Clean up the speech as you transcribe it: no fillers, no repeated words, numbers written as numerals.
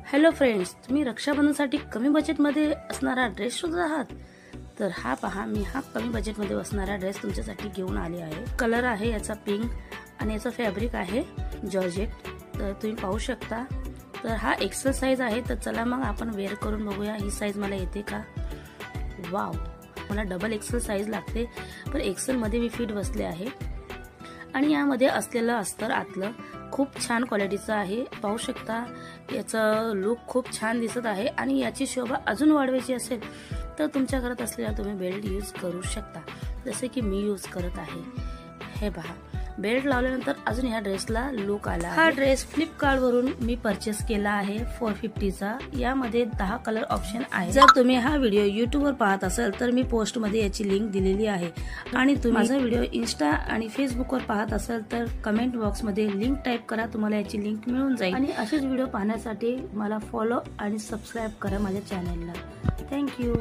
Hello friends, तुम्ही रक्षाबंधनसाठी कमी बजेटमध्ये असणारा ड्रेस शोधत आहात तर हा पहा, मी हा कमी बजेटमध्ये असणारा ड्रेस तुमच्यासाठी घेऊन आले आहे। कलर आहे याचा पिंक आणि याचा फॅब्रिक आहे जॉर्जेट, तर तुम्ही पाहू शकता। तर हा एक्सेल साइज आहे, तर चला मग आपण वेअर करून बघूया ही साइज मला येते का। वाव, मला डबल एक्सेल साइज लागते, पण एक्सेल मध्ये मी फिट बसले आहे। आणि यामध्ये असलेलं अस्तर आतलं खूप छान क्वालिटीचं आहे, पाहू शकता। याचा लुक खूप छान दिसत आहे आणि याची शोभा अजून वाढवायची असेल तर तुमच्या घरात असलेला तुम्ही बेल्ट यूज करू शकता, जसे की मी यूज करत आहे। हे पहा, बेल्ट लावल्यानंतर अजून ह्या ड्रेसला लुक आला। हा ड्रेस फ्लिपकार्ट वरून मी परचेस केला आहे 450 चा। यामध्ये 10 कलर ऑप्शन आहे। जर तुम्ही हा व्हिडिओ YouTube वर पाहत असाल तर मी पोस्ट मध्ये याची लिंक दिलेली आहे, आणि तुम्ही माझा व्हिडिओ इंस्टा आणि फेसबुक वर पाहत असाल तर कमेंट बॉक्स मध्ये लिंक टाइप करा, तुम्हाला याची लिंक मिळून जाईल। आणि असेच व्हिडिओ पाहण्यासाठी मला फॉलो आणि सबस्क्राइब करा माझ्या चॅनलला। थँक्यू।